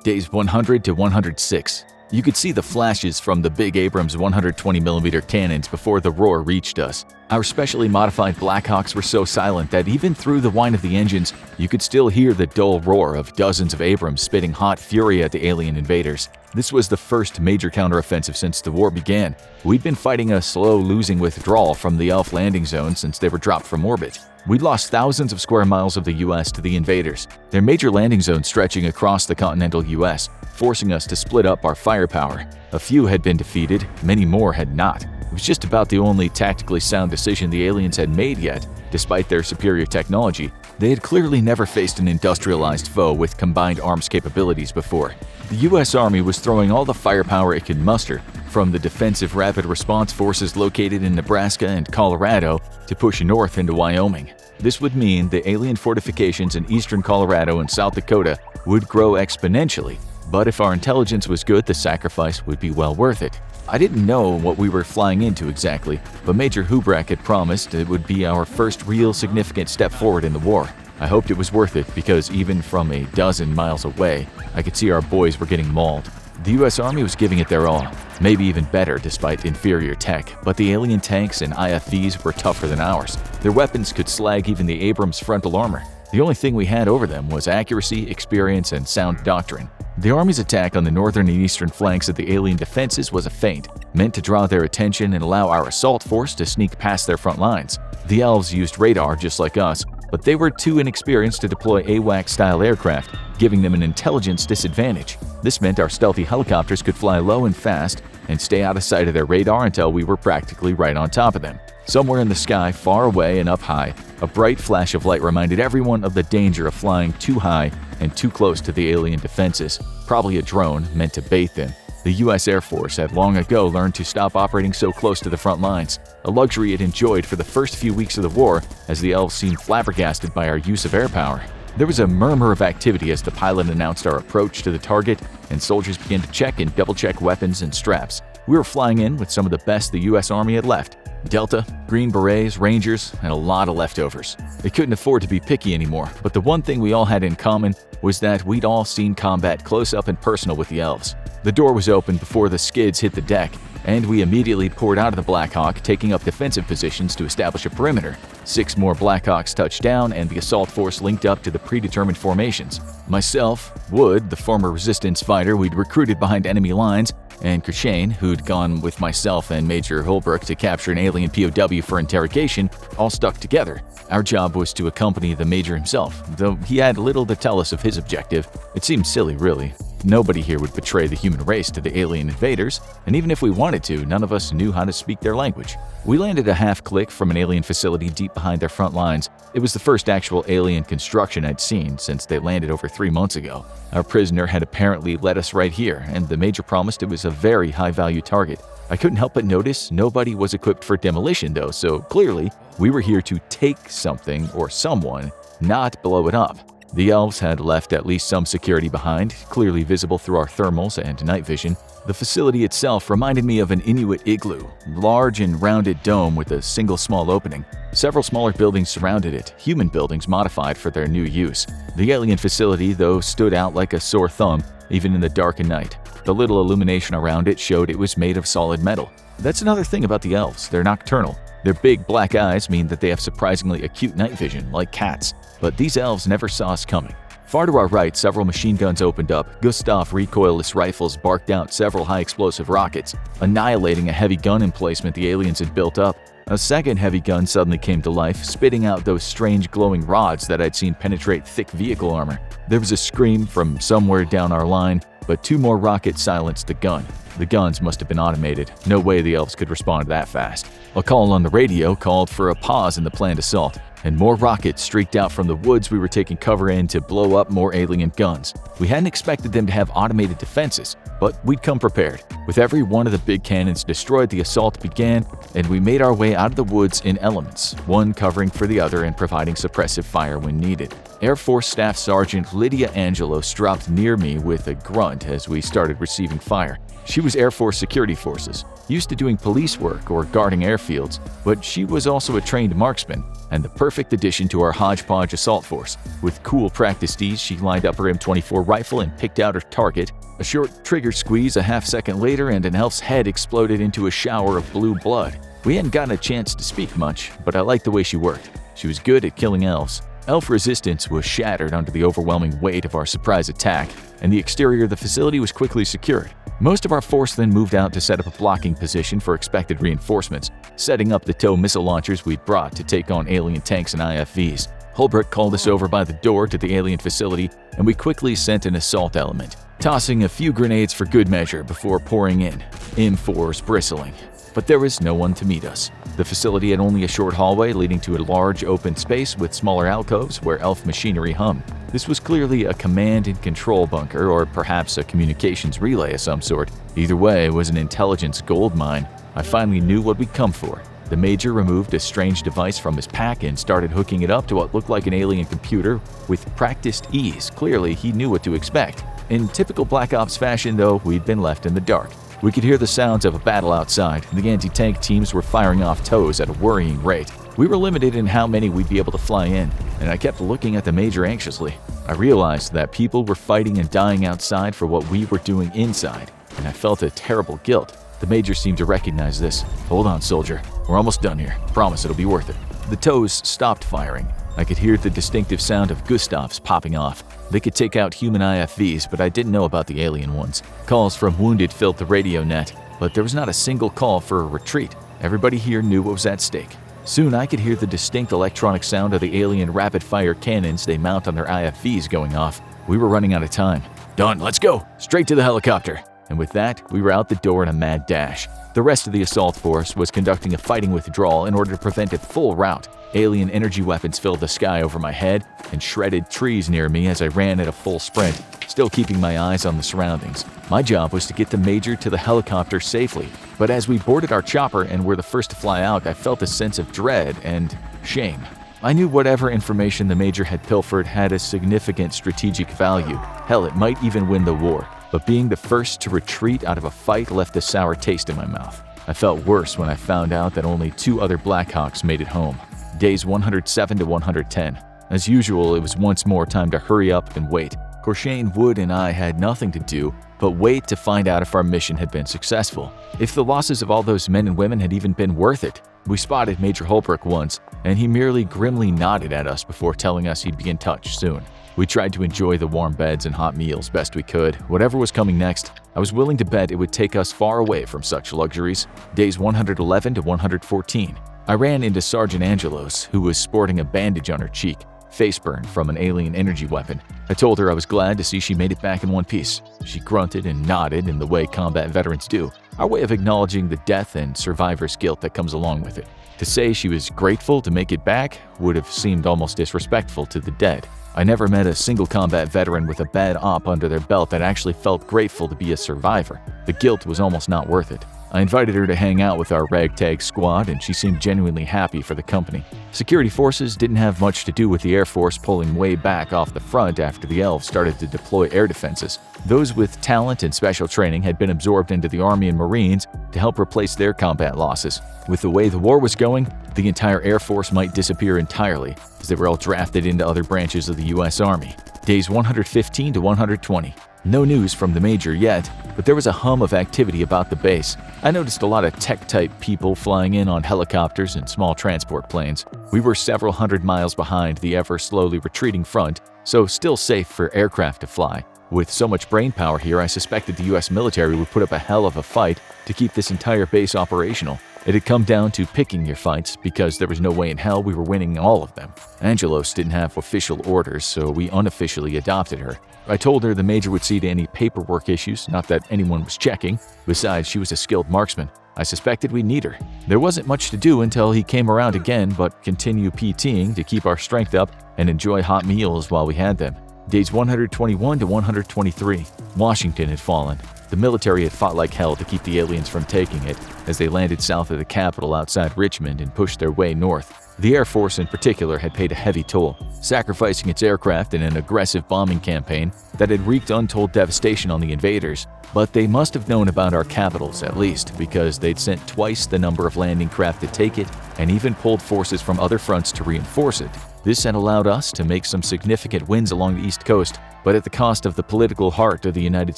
Days 100 to 106. You could see the flashes from the big Abrams 120mm cannons before the roar reached us. Our specially modified Blackhawks were so silent that even through the whine of the engines, you could still hear the dull roar of dozens of Abrams spitting hot fury at the alien invaders. This was the first major counteroffensive since the war began. We'd been fighting a slow losing withdrawal from the Elf landing zone since they were dropped from orbit. We'd lost thousands of square miles of the US to the invaders, their major landing zone stretching across the continental US, forcing us to split up our firepower. A few had been defeated, many more had not. It was just about the only tactically sound decision the aliens had made yet, despite their superior technology. They had clearly never faced an industrialized foe with combined arms capabilities before. The US Army was throwing all the firepower it could muster, from the defensive rapid response forces located in Nebraska and Colorado to push north into Wyoming. This would mean the alien fortifications in eastern Colorado and South Dakota would grow exponentially, but if our intelligence was good, the sacrifice would be well worth it. I didn't know what we were flying into exactly, but Major Hubrak had promised it would be our first real significant step forward in the war. I hoped it was worth it because even from a dozen miles away, I could see our boys were getting mauled. The US Army was giving it their all, maybe even better despite inferior tech, but the alien tanks and IFVs were tougher than ours. Their weapons could slag even the Abrams frontal armor. The only thing we had over them was accuracy, experience, and sound doctrine. The Army's attack on the northern and eastern flanks of the alien defenses was a feint, meant to draw their attention and allow our assault force to sneak past their front lines. The Elves used radar just like us, but they were too inexperienced to deploy AWACS-style aircraft, giving them an intelligence disadvantage. This meant our stealthy helicopters could fly low and fast and stay out of sight of their radar until we were practically right on top of them. Somewhere in the sky, far away and up high, a bright flash of light reminded everyone of the danger of flying too high and too close to the alien defenses, probably a drone meant to bait them. The US Air Force had long ago learned to stop operating so close to the front lines, a luxury it enjoyed for the first few weeks of the war as the Elves seemed flabbergasted by our use of air power. There was a murmur of activity as the pilot announced our approach to the target, and soldiers began to check and double-check weapons and straps. We were flying in with some of the best the US Army had left. Delta, Green Berets, Rangers, and a lot of leftovers. They couldn't afford to be picky anymore, but the one thing we all had in common was that we'd all seen combat close up and personal with the Elves. The door was open before the skids hit the deck, and we immediately poured out of the Blackhawk, taking up defensive positions to establish a perimeter. 6 more Blackhawks touched down, and the assault force linked up to the predetermined formations. Myself, Wood, the former resistance fighter we'd recruited behind enemy lines, and Kershane, who'd gone with myself and Major Holbrook to capture an alien POW for interrogation, all stuck together. Our job was to accompany the Major himself, though he had little to tell us of his objective. It seemed silly, really. Nobody here would betray the human race to the alien invaders, and even if we wanted to, none of us knew how to speak their language. We landed a half-click from an alien facility deep behind their front lines. It was the first actual alien construction I'd seen since they landed over 3 months ago. Our prisoner had apparently led us right here, and the Major promised it was a very high-value target. I couldn't help but notice nobody was equipped for demolition though, so clearly we were here to take something or someone, not blow it up. The Elves had left at least some security behind, clearly visible through our thermals and night vision. The facility itself reminded me of an Inuit igloo, large and rounded dome with a single small opening. Several smaller buildings surrounded it, human buildings modified for their new use. The alien facility, though, stood out like a sore thumb, even in the dark of night. The little illumination around it showed it was made of solid metal. That's another thing about the Elves, they're nocturnal. Their big black eyes mean that they have surprisingly acute night vision, like cats. But these Elves never saw us coming. Far to our right, several machine guns opened up. Gustav recoilless rifles barked out several high-explosive rockets, annihilating a heavy gun emplacement the aliens had built up. A second heavy gun suddenly came to life, spitting out those strange glowing rods that I'd seen penetrate thick vehicle armor. There was a scream from somewhere down our line, but 2 more rockets silenced the gun. The guns must have been automated. No way the Elves could respond that fast. A call on the radio called for a pause in the planned assault, and more rockets streaked out from the woods we were taking cover in to blow up more alien guns. We hadn't expected them to have automated defenses, but we'd come prepared. With every one of the big cannons destroyed, the assault began, and we made our way out of the woods in elements, one covering for the other and providing suppressive fire when needed. Air Force Staff Sergeant Lydia Angelos dropped near me with a grunt as we started receiving fire. She was Air Force Security Forces, used to doing police work or guarding airfields, but she was also a trained marksman and the perfect addition to our hodgepodge assault force. With cool practice ease, she lined up her M24 rifle and picked out her target. A short trigger squeeze a half-second later and an elf's head exploded into a shower of blue blood. We hadn't gotten a chance to speak much, but I liked the way she worked. She was good at killing elves. Elf resistance was shattered under the overwhelming weight of our surprise attack, and the exterior of the facility was quickly secured. Most of our force then moved out to set up a blocking position for expected reinforcements, setting up the TOW missile launchers we'd brought to take on alien tanks and IFVs. Holbrook called us over by the door to the alien facility, and we quickly sent an assault element, tossing a few grenades for good measure before pouring in, M4s bristling. But there was no one to meet us. The facility had only a short hallway leading to a large open space with smaller alcoves where elf machinery hummed. This was clearly a command and control bunker, or perhaps a communications relay of some sort. Either way, it was an intelligence goldmine. I finally knew what we'd come for. The Major removed a strange device from his pack and started hooking it up to what looked like an alien computer with practiced ease. Clearly, he knew what to expect. In typical Black Ops fashion, though, we'd been left in the dark. We could hear the sounds of a battle outside. The anti-tank teams were firing off TOWs at a worrying rate. We were limited in how many we'd be able to fly in, and I kept looking at the Major anxiously. I realized that people were fighting and dying outside for what we were doing inside, and I felt a terrible guilt. The Major seemed to recognize this. "Hold on, soldier. We're almost done here. Promise it'll be worth it." The TOWs stopped firing. I could hear the distinctive sound of Gustavs popping off. They could take out human IFVs, but I didn't know about the alien ones. Calls from wounded filled the radio net, but there was not a single call for a retreat. Everybody here knew what was at stake. Soon I could hear the distinct electronic sound of the alien rapid-fire cannons they mount on their IFVs going off. We were running out of time. "Done, let's go! Straight to the helicopter!" And with that, we were out the door in a mad dash. The rest of the assault force was conducting a fighting withdrawal in order to prevent a full rout. Alien energy weapons filled the sky over my head and shredded trees near me as I ran at a full sprint, still keeping my eyes on the surroundings. My job was to get the Major to the helicopter safely, but as we boarded our chopper and were the first to fly out, I felt a sense of dread and shame. I knew whatever information the Major had pilfered had a significant strategic value. Hell, it might even win the war. But being the first to retreat out of a fight left a sour taste in my mouth. I felt worse when I found out that only 2 other Blackhawks made it home. Days 107 to 110. As usual, it was once more time to hurry up and wait. Corshane, Wood, and I had nothing to do but wait to find out if our mission had been successful. If the losses of all those men and women had even been worth it. We spotted Major Holbrook once, and he merely grimly nodded at us before telling us he'd be in touch soon. We tried to enjoy the warm beds and hot meals best we could. Whatever was coming next, I was willing to bet it would take us far away from such luxuries. Days 111 to 114. I ran into Sergeant Angelos, who was sporting a bandage on her cheek, face burn from an alien energy weapon. I told her I was glad to see she made it back in one piece. She grunted and nodded in the way combat veterans do, our way of acknowledging the death and survivor's guilt that comes along with it. To say she was grateful to make it back would have seemed almost disrespectful to the dead. I never met a single combat veteran with a bad op under their belt that actually felt grateful to be a survivor. The guilt was almost not worth it. I invited her to hang out with our ragtag squad, and she seemed genuinely happy for the company. Security forces didn't have much to do with the Air Force pulling way back off the front after the elves started to deploy air defenses. Those with talent and special training had been absorbed into the Army and Marines to help replace their combat losses. With the way the war was going, the entire Air Force might disappear entirely, as they were all drafted into other branches of the U.S. Army. Days 115 to 120. No news from the Major yet, but there was a hum of activity about the base. I noticed a lot of tech-type people flying in on helicopters and small transport planes. We were several hundred miles behind the ever-slowly retreating front, so still safe for aircraft to fly. With so much brainpower here, I suspected the U.S. military would put up a hell of a fight to keep this entire base operational. It had come down to picking your fights because there was no way in hell we were winning all of them. Angelos didn't have official orders, so we unofficially adopted her. I told her the Major would see to any paperwork issues, not that anyone was checking. Besides, she was a skilled marksman. I suspected we'd need her. There wasn't much to do until he came around again, but continue PTing to keep our strength up and enjoy hot meals while we had them. Days 121 to 123. Washington had fallen. The military had fought like hell to keep the aliens from taking it as they landed south of the capital outside Richmond and pushed their way north. The Air Force in particular had paid a heavy toll, sacrificing its aircraft in an aggressive bombing campaign that had wreaked untold devastation on the invaders. But they must have known about our capitals at least, because they'd sent twice the number of landing craft to take it and even pulled forces from other fronts to reinforce it. This had allowed us to make some significant wins along the East Coast, but at the cost of the political heart of the United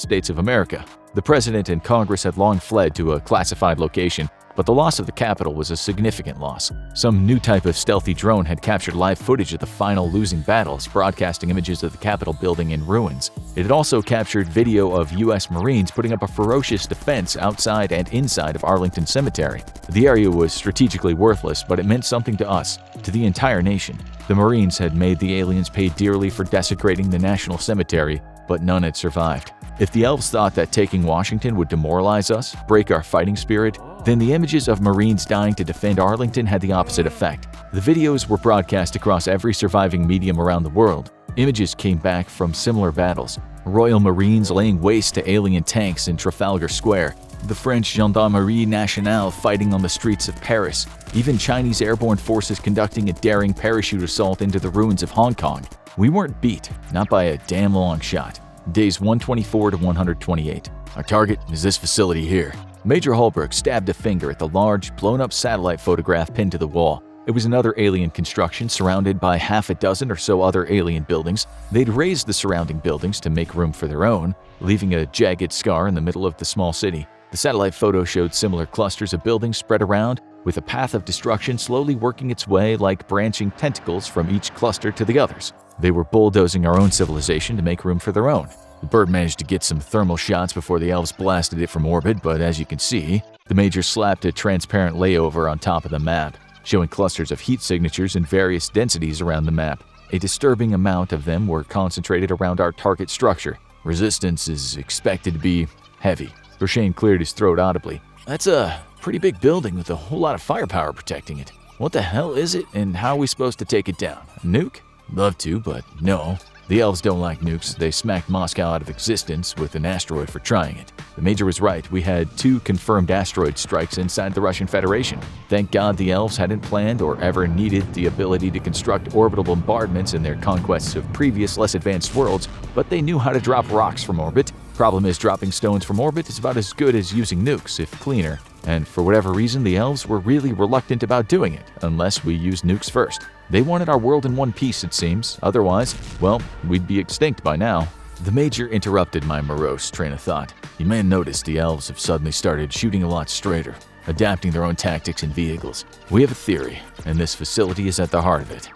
States of America. The President and Congress had long fled to a classified location, but the loss of the capital was a significant loss. Some new type of stealthy drone had captured live footage of the final losing battles, broadcasting images of the Capitol building in ruins. It had also captured video of U.S. Marines putting up a ferocious defense outside and inside of Arlington Cemetery. The area was strategically worthless, but it meant something to us, to the entire nation. The Marines had made the aliens pay dearly for desecrating the National Cemetery, but none had survived. If the elves thought that taking Washington would demoralize us, break our fighting spirit, then the images of Marines dying to defend Arlington had the opposite effect. The videos were broadcast across every surviving medium around the world. Images came back from similar battles. Royal Marines laying waste to alien tanks in Trafalgar Square, the French Gendarmerie Nationale fighting on the streets of Paris, even Chinese airborne forces conducting a daring parachute assault into the ruins of Hong Kong. We weren't beat, not by a damn long shot. Days 124 to 128. Our target is this facility here. Major Holbrook stabbed a finger at the large, blown-up satellite photograph pinned to the wall. It was another alien construction surrounded by half a dozen or so other alien buildings. They'd razed the surrounding buildings to make room for their own, leaving a jagged scar in the middle of the small city. The satellite photo showed similar clusters of buildings spread around, with a path of destruction slowly working its way like branching tentacles from each cluster to the others. They were bulldozing our own civilization to make room for their own. The bird managed to get some thermal shots before the elves blasted it from orbit, but as you can see, the Major slapped a transparent layover on top of the map, showing clusters of heat signatures in various densities around the map. A disturbing amount of them were concentrated around our target structure. Resistance is expected to be heavy. Bershane cleared his throat audibly. That's a pretty big building with a whole lot of firepower protecting it. What the hell is it, and how are we supposed to take it down? A nuke? Love to, but no. The elves don't like nukes. They smacked Moscow out of existence with an asteroid for trying it. The Major was right. We had 2 confirmed asteroid strikes inside the Russian Federation. Thank God the elves hadn't planned or ever needed the ability to construct orbital bombardments in their conquests of previous, less advanced worlds, but they knew how to drop rocks from orbit. Problem is, dropping stones from orbit is about as good as using nukes, if cleaner. And for whatever reason, the elves were really reluctant about doing it, unless we used nukes first. They wanted our world in one piece, it seems. Otherwise, well, we'd be extinct by now. The Major interrupted my morose train of thought. You may have noticed the elves have suddenly started shooting a lot straighter, adapting their own tactics and vehicles. We have a theory, and this facility is at the heart of it.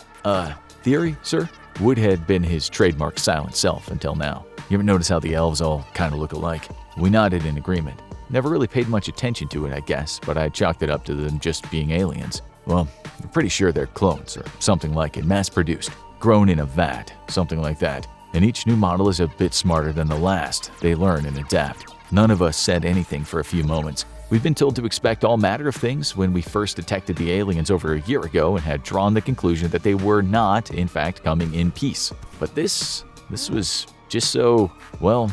Theory, sir? Wood had been his trademark silent self until now. You ever notice how the elves all kind of look alike? We nodded in agreement. Never really paid much attention to it, I guess, but I chalked it up to them just being aliens. Well, I'm pretty sure they're clones or something like it, mass-produced, grown in a vat, something like that. And each new model is a bit smarter than the last. They learn and adapt. None of us said anything for a few moments. We've been told to expect all manner of things when we first detected the aliens over a year ago and had drawn the conclusion that they were not, in fact, coming in peace. But this was just so, well,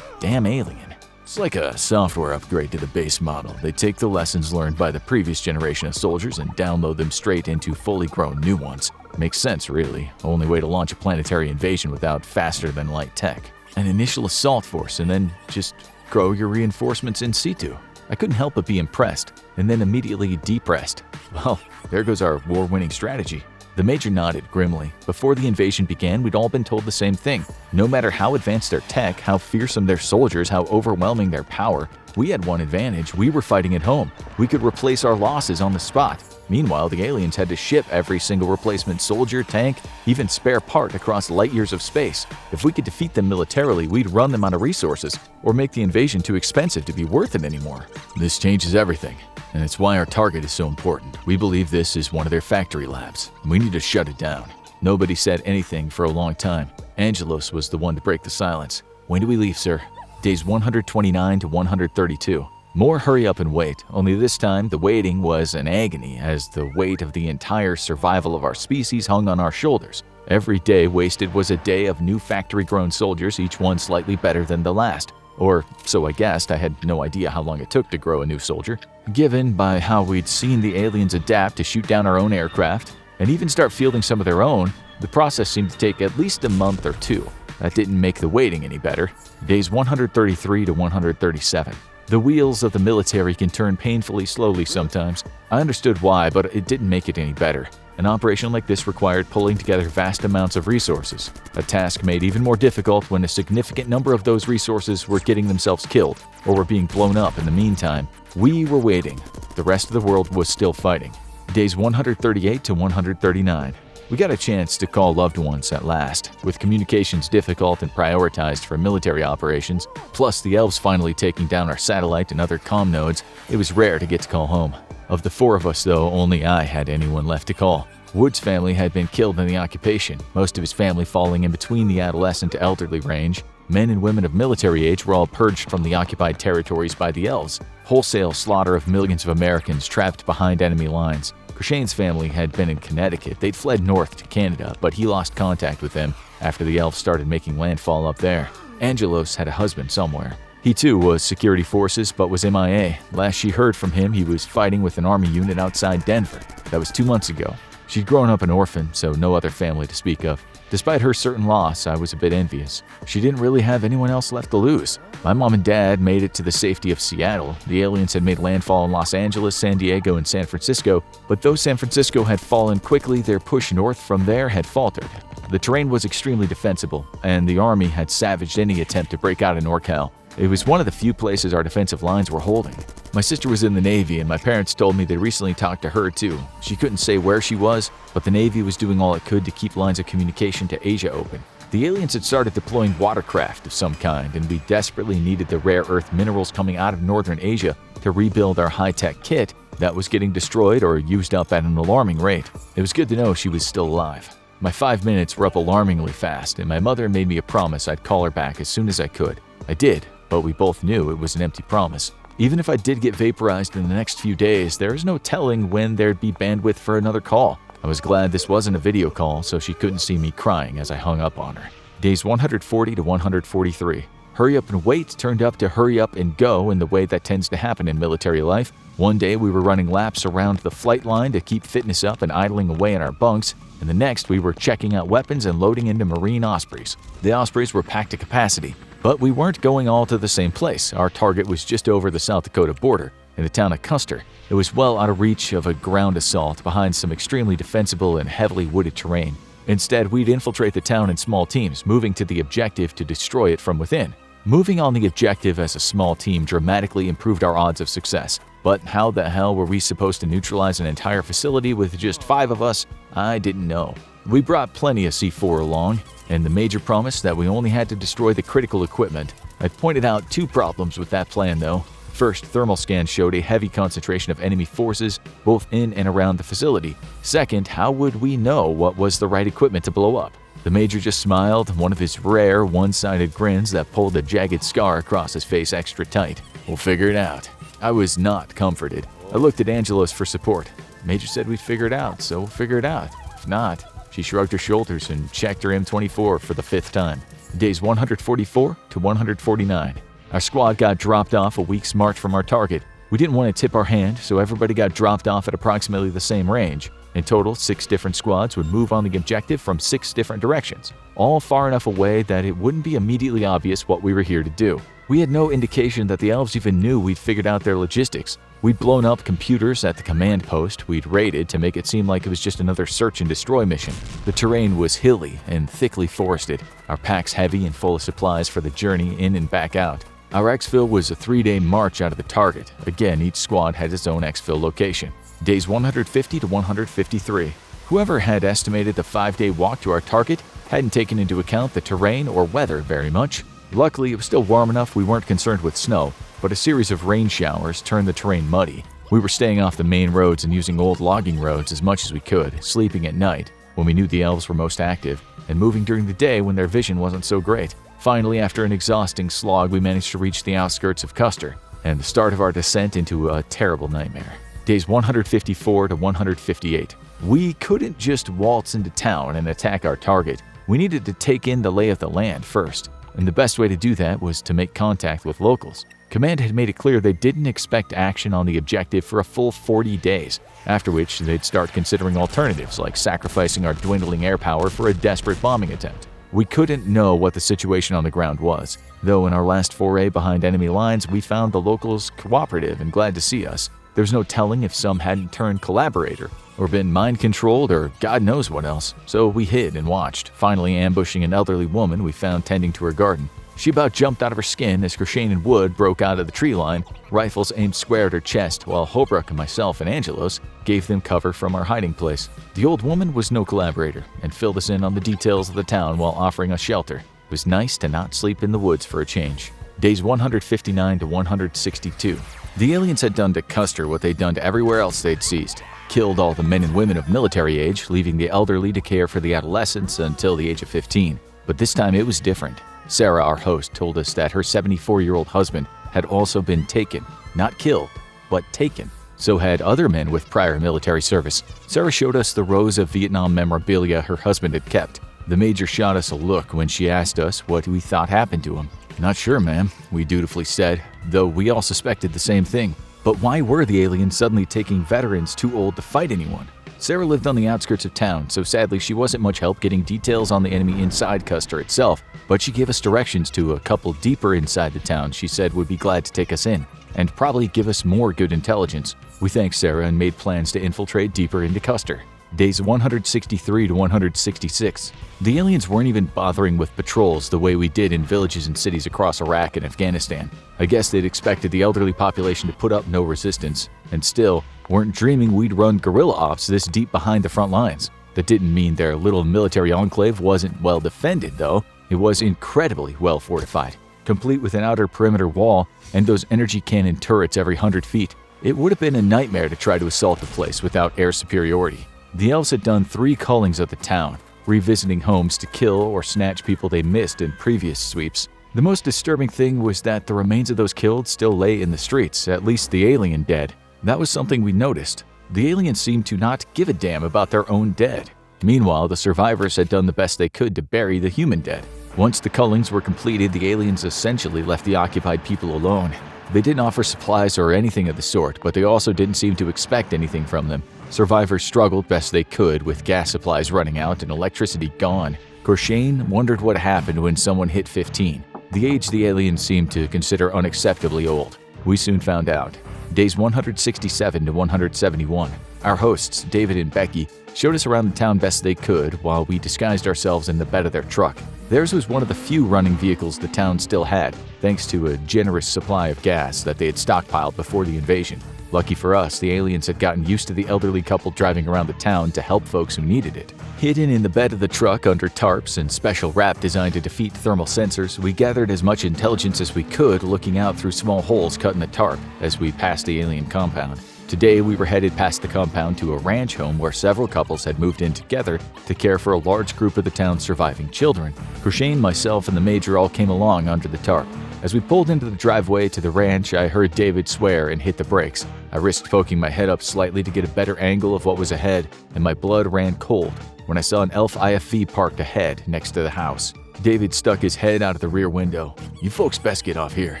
damn alien. It's like a software upgrade to the base model. They take the lessons learned by the previous generation of soldiers and download them straight into fully grown new ones. Makes sense, really. Only way to launch a planetary invasion without faster-than-light tech. An initial assault force, and then just grow your reinforcements in situ. I couldn't help but be impressed, and then immediately depressed. Well, there goes our war-winning strategy. The Major nodded grimly. Before the invasion began, we'd all been told the same thing. No matter how advanced their tech, how fearsome their soldiers, how overwhelming their power, we had one advantage. We were fighting at home. We could replace our losses on the spot. Meanwhile, the aliens had to ship every single replacement soldier, tank, even spare part across light years of space. If we could defeat them militarily, we'd run them out of resources, or make the invasion too expensive to be worth it anymore. This changes everything, and it's why our target is so important. We believe this is one of their factory labs. We need to shut it down. Nobody said anything for a long time. Angelos was the one to break the silence. When do we leave, sir? Days 129 to 132. More hurry up and wait, only this time the waiting was an agony as the weight of the entire survival of our species hung on our shoulders. Every day wasted was a day of new factory-grown soldiers, each one slightly better than the last. Or so I guessed. I had no idea how long it took to grow a new soldier. Given by how we'd seen the aliens adapt to shoot down our own aircraft, and even start fielding some of their own, the process seemed to take at least a month or two. That didn't make the waiting any better. Days 133 to 137. The wheels of the military can turn painfully slowly sometimes. I understood why, but it didn't make it any better. An operation like this required pulling together vast amounts of resources, a task made even more difficult when a significant number of those resources were getting themselves killed or were being blown up in the meantime. We were waiting. The rest of the world was still fighting. Days 138 to 139. We got a chance to call loved ones at last. With communications difficult and prioritized for military operations, plus the elves finally taking down our satellite and other comm nodes, it was rare to get to call home. Of the four of us, though, only I had anyone left to call. Wood's family had been killed in the occupation, most of his family falling in between the adolescent to elderly range. Men and women of military age were all purged from the occupied territories by the elves. Wholesale slaughter of millions of Americans trapped behind enemy lines. Krishane's family had been in Connecticut. They'd fled north to Canada, but he lost contact with them after the elves started making landfall up there. Angelos had a husband somewhere. He too was security forces, but was MIA. Last she heard from him, he was fighting with an army unit outside Denver. That was 2 months ago. She'd grown up an orphan, so no other family to speak of. Despite her certain loss, I was a bit envious. She didn't really have anyone else left to lose. My mom and dad made it to the safety of Seattle. The aliens had made landfall in Los Angeles, San Diego, and San Francisco, but though San Francisco had fallen quickly, their push north from there had faltered. The terrain was extremely defensible, and the army had savaged any attempt to break out of NorCal. It was one of the few places our defensive lines were holding. My sister was in the Navy, and my parents told me they recently talked to her too. She couldn't say where she was, but the Navy was doing all it could to keep lines of communication to Asia open. The aliens had started deploying watercraft of some kind, and we desperately needed the rare earth minerals coming out of northern Asia to rebuild our high-tech kit that was getting destroyed or used up at an alarming rate. It was good to know she was still alive. My 5 minutes were up alarmingly fast, and my mother made me a promise I'd call her back as soon as I could. I did, but we both knew it was an empty promise. Even if I did get vaporized in the next few days, there is no telling when there'd be bandwidth for another call. I was glad this wasn't a video call, so she couldn't see me crying as I hung up on her. Days 140 to 143. Hurry up and wait turned up to hurry up and go in the way that tends to happen in military life. One day we were running laps around the flight line to keep fitness up and idling away in our bunks, and the next we were checking out weapons and loading into Marine Ospreys. The Ospreys were packed to capacity, but we weren't going all to the same place. Our target was just over the South Dakota border, in the town of Custer. It was well out of reach of a ground assault behind some extremely defensible and heavily wooded terrain. Instead, we'd infiltrate the town in small teams, moving to the objective to destroy it from within. Moving on the objective as a small team dramatically improved our odds of success. But how the hell were we supposed to neutralize an entire facility with just 5 of us? I didn't know. We brought plenty of C4 along, and the major promise that we only had to destroy the critical equipment. I pointed out 2 problems with that plan though. First, thermal scans showed a heavy concentration of enemy forces both in and around the facility. Second, how would we know what was the right equipment to blow up? The Major just smiled, one of his rare one-sided grins that pulled a jagged scar across his face extra tight. We'll figure it out. I was not comforted. I looked at Angelos for support. Major said we'd figure it out, so we'll figure it out. If not, she shrugged her shoulders and checked her M24 for the 5th time. Days 144 to 149. Our squad got dropped off a week's march from our target. We didn't want to tip our hand, so everybody got dropped off at approximately the same range. In total, 6 different squads would move on the objective from 6 different directions, all far enough away that it wouldn't be immediately obvious what we were here to do. We had no indication that the elves even knew we'd figured out their logistics. We'd blown up computers at the command post we'd raided to make it seem like it was just another search and destroy mission. The terrain was hilly and thickly forested, our packs heavy and full of supplies for the journey in and back out. Our exfil was a 3-day march out of the target. Again, each squad had its own exfil location. Days 150 to 153. Whoever had estimated the 5-day walk to our target hadn't taken into account the terrain or weather very much. Luckily, it was still warm enough we weren't concerned with snow, but a series of rain showers turned the terrain muddy. We were staying off the main roads and using old logging roads as much as we could, sleeping at night when we knew the elves were most active, and moving during the day when their vision wasn't so great. Finally, after an exhausting slog, we managed to reach the outskirts of Custer, and the start of our descent into a terrible nightmare. Days 154 to 158. We couldn't just waltz into town and attack our target. We needed to take in the lay of the land first. and the best way to do that was to make contact with locals. Command had made it clear they didn't expect action on the objective for a full 40 days, after which they'd start considering alternatives like sacrificing our dwindling air power for a desperate bombing attempt. We couldn't know what the situation on the ground was, though in our last foray behind enemy lines we found the locals cooperative and glad to see us. There's no telling if some hadn't turned collaborator, or been mind-controlled, or God knows what else, so we hid and watched, finally ambushing an elderly woman we found tending to her garden. She about jumped out of her skin as Crochet and Wood broke out of the tree line, rifles aimed square at her chest, while Holbrook and myself and Angelos gave them cover from our hiding place. The old woman was no collaborator and filled us in on the details of the town while offering us shelter. It was nice to not sleep in the woods for a change. Days 159 to 162. The aliens had done to Custer what they'd done to everywhere else they'd seized. Killed all the men and women of military age, leaving the elderly to care for the adolescents until the age of 15. But this time it was different. Sarah, our host, told us that her 74-year-old husband had also been taken. Not killed, but taken. So had other men with prior military service. Sarah showed us the rows of Vietnam memorabilia her husband had kept. The major shot us a look when she asked us what we thought happened to him. "Not sure, ma'am," we dutifully said, though we all suspected the same thing. But why were the aliens suddenly taking veterans too old to fight anyone? Sarah lived on the outskirts of town, so sadly she wasn't much help getting details on the enemy inside Custer itself, but she gave us directions to a couple deeper inside the town she said would be glad to take us in, and probably give us more good intelligence. We thanked Sarah and made plans to infiltrate deeper into Custer. Days 163 to 166. The aliens weren't even bothering with patrols the way we did in villages and cities across Iraq and Afghanistan. I guess they'd expected the elderly population to put up no resistance, and still weren't dreaming we'd run guerrilla ops this deep behind the front lines. That didn't mean their little military enclave wasn't well defended, though. It was incredibly well fortified, complete with an outer perimeter wall and those energy cannon turrets every 100 feet. It would have been a nightmare to try to assault the place without air superiority. The elves had done 3 cullings of the town, revisiting homes to kill or snatch people they missed in previous sweeps. The most disturbing thing was that the remains of those killed still lay in the streets, at least the alien dead. That was something we noticed. The aliens seemed to not give a damn about their own dead. Meanwhile, the survivors had done the best they could to bury the human dead. Once the cullings were completed, the aliens essentially left the occupied people alone. They didn't offer supplies or anything of the sort, but they also didn't seem to expect anything from them. Survivors struggled best they could with gas supplies running out and electricity gone. Corshane wondered what happened when someone hit 15, the age the aliens seemed to consider unacceptably old. We soon found out. Days 167 to 171. Our hosts, David and Becky, showed us around the town best they could while we disguised ourselves in the bed of their truck. Theirs was one of the few running vehicles the town still had, thanks to a generous supply of gas that they had stockpiled before the invasion. Lucky for us, the aliens had gotten used to the elderly couple driving around the town to help folks who needed it. Hidden in the bed of the truck under tarps and special wrap designed to defeat thermal sensors, we gathered as much intelligence as we could, looking out through small holes cut in the tarp as we passed the alien compound. Today, we were headed past the compound to a ranch home where several couples had moved in together to care for a large group of the town's surviving children. Crochet, myself, and the Major all came along under the tarp. As we pulled into the driveway to the ranch, I heard David swear and hit the brakes. I risked poking my head up slightly to get a better angle of what was ahead, and my blood ran cold when I saw an Elf IFV parked ahead next to the house. David stuck his head out of the rear window. "You folks best get off here.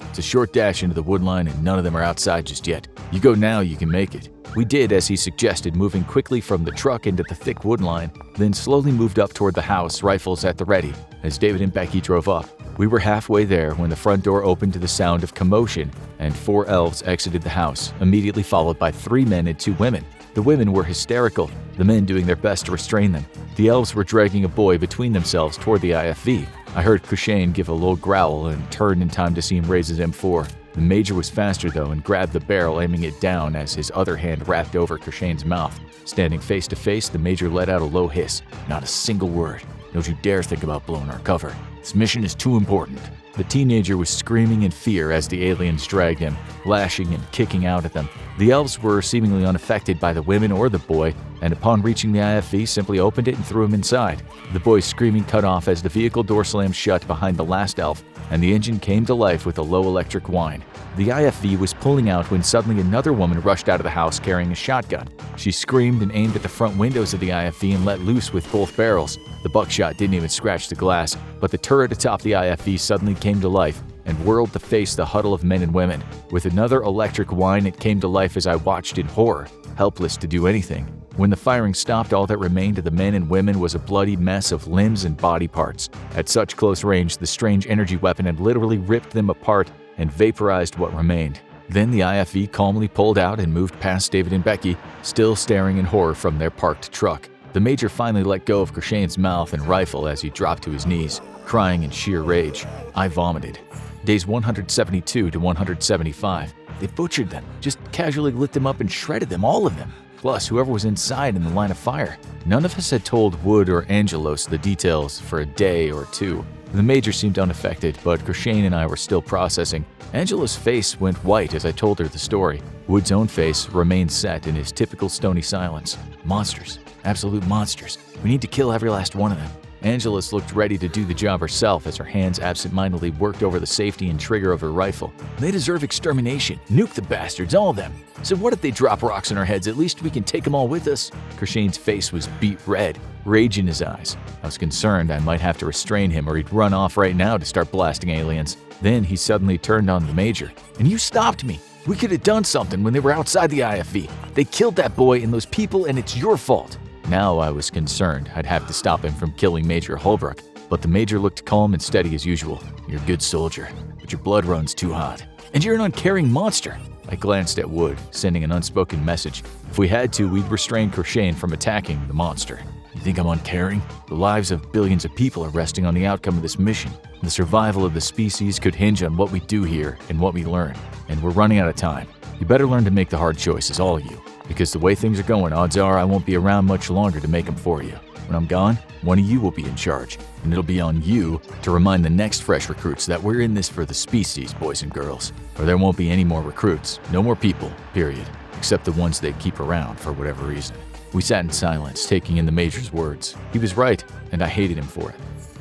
It's a short dash into the woodline and none of them are outside just yet. You go now, you can make it." We did as he suggested, moving quickly from the truck into the thick woodline, then slowly moved up toward the house, rifles at the ready, as David and Becky drove up. We were halfway there when the front door opened to the sound of commotion, and 4 elves exited the house, immediately followed by 3 men and 2 women. The women were hysterical, the men doing their best to restrain them. The elves were dragging a boy between themselves toward the IFV. I heard Crochet give a low growl and turned in time to see him raise his M4. The Major was faster though and grabbed the barrel, aiming it down as his other hand wrapped over Crochet's mouth. Standing face to face, the Major let out a low hiss. "Not a single word. Don't you dare think about blowing our cover. This mission is too important." The teenager was screaming in fear as the aliens dragged him, lashing and kicking out at them. The elves were seemingly unaffected by the women or the boy, and upon reaching the IFV, simply opened it and threw him inside. The boy's screaming cut off as the vehicle door slammed shut behind the last elf, and the engine came to life with a low electric whine. The IFV was pulling out when suddenly another woman rushed out of the house carrying a shotgun. She screamed and aimed at the front windows of the IFV and let loose with both barrels. The buckshot didn't even scratch the glass, but the turret atop the IFV suddenly came to life and whirled to face the huddle of men and women. With another electric whine, it came to life as I watched in horror, helpless to do anything. When the firing stopped, all that remained of the men and women was a bloody mess of limbs and body parts. At such close range, the strange energy weapon had literally ripped them apart and vaporized what remained. Then the IFV calmly pulled out and moved past David and Becky, still staring in horror from their parked truck. The Major finally let go of Krishane's mouth and rifle as he dropped to his knees, crying in sheer rage. I vomited. Days 172 to 175. They butchered them, just casually lit them up and shredded them, all of them. Plus, whoever was inside in the line of fire. None of us had told Wood or Angelos the details for a day or two. The Major seemed unaffected, but Krishane and I were still processing. Angela's face went white as I told her the story. Wood's own face remained set in his typical stony silence. Monsters. Absolute monsters. We need to kill every last one of them. Angelos looked ready to do the job herself as her hands absent-mindedly worked over the safety and trigger of her rifle. They deserve extermination. Nuke the bastards, all of them. So what if they drop rocks on our heads? At least we can take them all with us. Krishane's face was beet red, rage in his eyes. I was concerned I might have to restrain him or he'd run off right now to start blasting aliens. Then he suddenly turned on the Major. And you stopped me. We could have done something when they were outside the IFV. They killed that boy and those people, and it's your fault. Now I was concerned I'd have to stop him from killing Major Holbrook, but the Major looked calm and steady as usual. You're a good soldier, but your blood runs too hot. And you're an uncaring monster. I glanced at Wood, sending an unspoken message. If we had to, we'd restrain Krishane from attacking the monster. You think I'm uncaring? The lives of billions of people are resting on the outcome of this mission. The survival of the species could hinge on what we do here and what we learn. And we're running out of time. You better learn to make the hard choices, all of you. Because the way things are going, odds are I won't be around much longer to make them for you. When I'm gone, one of you will be in charge, and it'll be on you to remind the next fresh recruits that we're in this for the species, boys and girls. Or there won't be any more recruits, no more people, period, except the ones they keep around for whatever reason. We sat in silence, taking in the Major's words. He was right, and I hated him for it.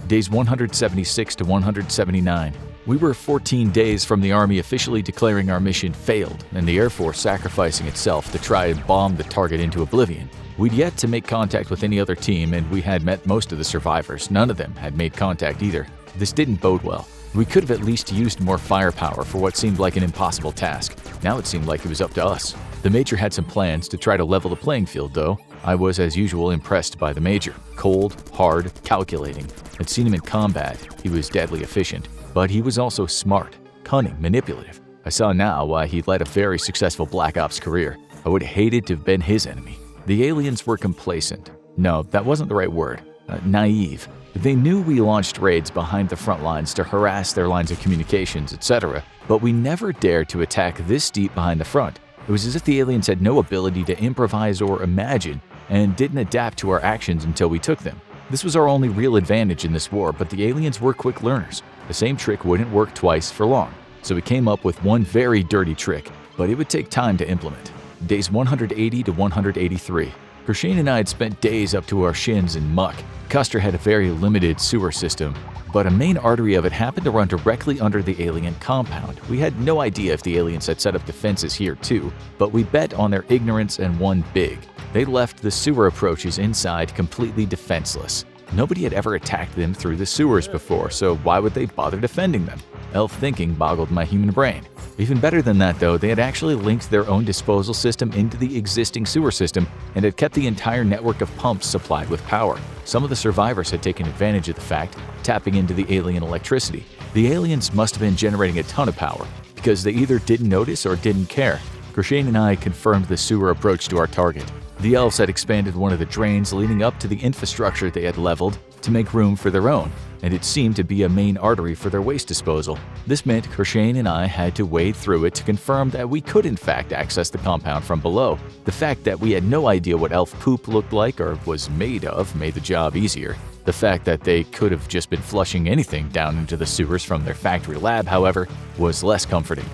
Days 176 to 179. We were 14 days from the Army officially declaring our mission failed and the Air Force sacrificing itself to try and bomb the target into oblivion. We'd yet to make contact with any other team, and we had met most of the survivors. None of them had made contact either. This didn't bode well. We could have at least used more firepower for what seemed like an impossible task. Now it seemed like it was up to us. The Major had some plans to try to level the playing field, though. I was, as usual, impressed by the Major. Cold, hard, calculating. I'd seen him in combat. He was deadly efficient. But he was also smart, cunning, manipulative. I saw now why he led a very successful Black Ops career. I would have hated to have been his enemy. The aliens were complacent. No, that wasn't the right word. Naive. They knew we launched raids behind the front lines to harass their lines of communications, etc., but we never dared to attack this deep behind the front. It was as if the aliens had no ability to improvise or imagine and didn't adapt to our actions until we took them. This was our only real advantage in this war, but the aliens were quick learners. The same trick wouldn't work twice for long, so we came up with one very dirty trick, but it would take time to implement. Days 180 to 183. Krishane and I had spent days up to our shins in muck. Custer had a very limited sewer system, but a main artery of it happened to run directly under the alien compound. We had no idea if the aliens had set up defenses here too, but we bet on their ignorance and won big. They left the sewer approaches inside completely defenseless. Nobody had ever attacked them through the sewers before, so why would they bother defending them? Elf thinking boggled my human brain. Even better than that though, they had actually linked their own disposal system into the existing sewer system and had kept the entire network of pumps supplied with power. Some of the survivors had taken advantage of the fact, tapping into the alien electricity. The aliens must have been generating a ton of power, because they either didn't notice or didn't care. Krishane and I confirmed the sewer approach to our target. The elves had expanded one of the drains leading up to the infrastructure they had leveled to make room for their own, and it seemed to be a main artery for their waste disposal. This meant Krishane and I had to wade through it to confirm that we could in fact access the compound from below. The fact that we had no idea what elf poop looked like or was made of made the job easier. The fact that they could have just been flushing anything down into the sewers from their factory lab, however, was less comforting.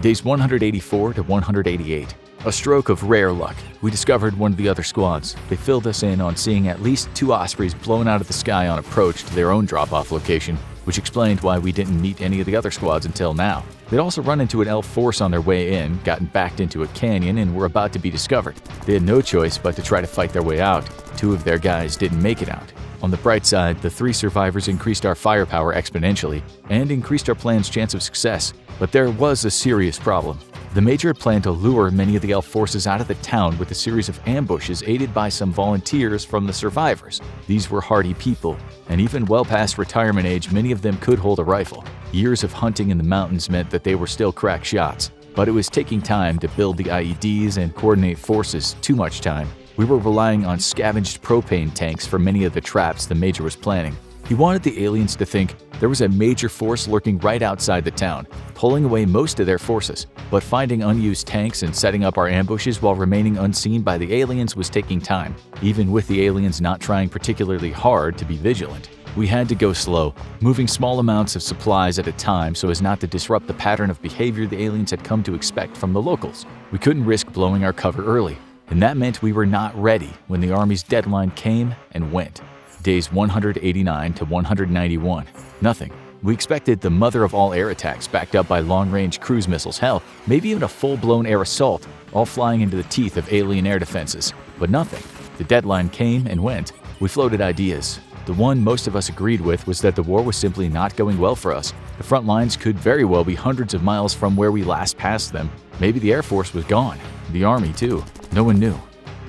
Days 184 to 188. A stroke of rare luck. We discovered one of the other squads. They filled us in on seeing at least 2 Ospreys blown out of the sky on approach to their own drop-off location, which explained why we didn't meet any of the other squads until now. They'd also run into an elf force on their way in, gotten backed into a canyon, and were about to be discovered. They had no choice but to try to fight their way out. 2 of their guys didn't make it out. On the bright side, the 3 survivors increased our firepower exponentially and increased our plan's chance of success. But there was a serious problem. The Major had planned to lure many of the elf forces out of the town with a series of ambushes aided by some volunteers from the survivors. These were hardy people, and even well past retirement age, many of them could hold a rifle. Years of hunting in the mountains meant that they were still crack shots, but it was taking time to build the IEDs and coordinate forces, too much time. We were relying on scavenged propane tanks for many of the traps the Major was planning. He wanted the aliens to think there was a major force lurking right outside the town, pulling away most of their forces, but finding unused tanks and setting up our ambushes while remaining unseen by the aliens was taking time, even with the aliens not trying particularly hard to be vigilant. We had to go slow, moving small amounts of supplies at a time so as not to disrupt the pattern of behavior the aliens had come to expect from the locals. We couldn't risk blowing our cover early, and that meant we were not ready when the Army's deadline came and went. Days 189 to 191. Nothing. We expected the mother of all air attacks backed up by long-range cruise missiles, hell, maybe even a full-blown air assault, all flying into the teeth of alien air defenses. But nothing. The deadline came and went. We floated ideas. The one most of us agreed with was that the war was simply not going well for us. The front lines could very well be hundreds of miles from where we last passed them. Maybe the Air Force was gone. The Army, too. No one knew.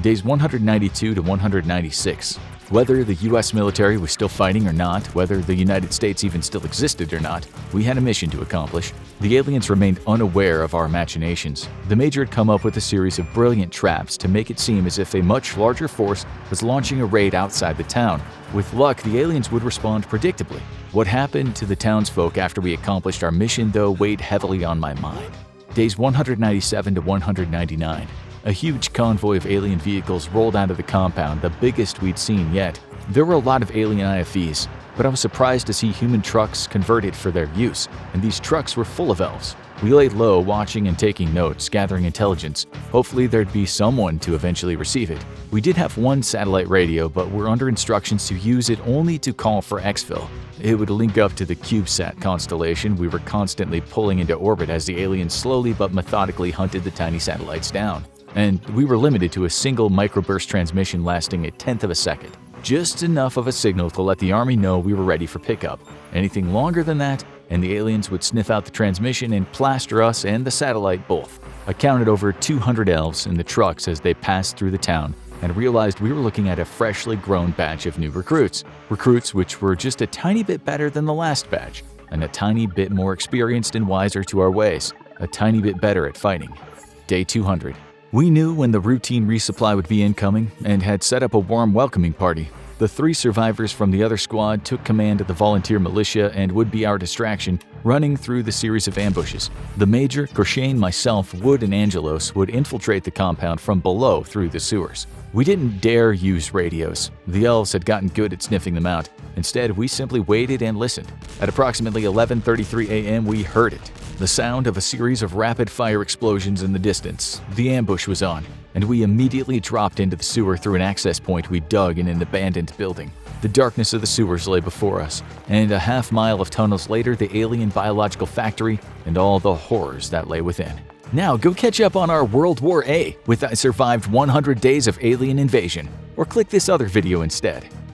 Days 192 to 196. Whether the US military was still fighting or not, whether the United States even still existed or not, we had a mission to accomplish. The aliens remained unaware of our machinations. The Major had come up with a series of brilliant traps to make it seem as if a much larger force was launching a raid outside the town. With luck, the aliens would respond predictably. What happened to the townsfolk after we accomplished our mission, though, weighed heavily on my mind. Days 197 to 199. A huge convoy of alien vehicles rolled out of the compound, the biggest we'd seen yet. There were a lot of alien IFVs, but I was surprised to see human trucks converted for their use, and these trucks were full of elves. We laid low, watching and taking notes, gathering intelligence. Hopefully there'd be someone to eventually receive it. We did have one satellite radio, but were under instructions to use it only to call for exfil. It would link up to the CubeSat constellation we were constantly pulling into orbit as the aliens slowly but methodically hunted the tiny satellites down. And we were limited to a single microburst transmission lasting 1/10 of a second. Just enough of a signal to let the Army know we were ready for pickup. Anything longer than that, and the aliens would sniff out the transmission and plaster us and the satellite both. I counted over 200 elves in the trucks as they passed through the town, and realized we were looking at a freshly grown batch of new recruits. Recruits which were just a tiny bit better than the last batch, and a tiny bit more experienced and wiser to our ways, a tiny bit better at fighting. Day 200. We knew when the routine resupply would be incoming and had set up a warm welcoming party. The 3 survivors from the other squad took command of the volunteer militia and would be our distraction, running through the series of ambushes. The Major, Corshane, myself, Wood, and Angelos would infiltrate the compound from below through the sewers. We didn't dare use radios. The elves had gotten good at sniffing them out. Instead, we simply waited and listened. At approximately 11:33 a.m., we heard it. The sound of a series of rapid-fire explosions in the distance. The ambush was on, and we immediately dropped into the sewer through an access point we dug in an abandoned building. The darkness of the sewers lay before us, and a half-mile of tunnels later, the alien biological factory and all the horrors that lay within. Now go catch up on our World War A with I Survived 100 Days of Alien Invasion, or click this other video instead.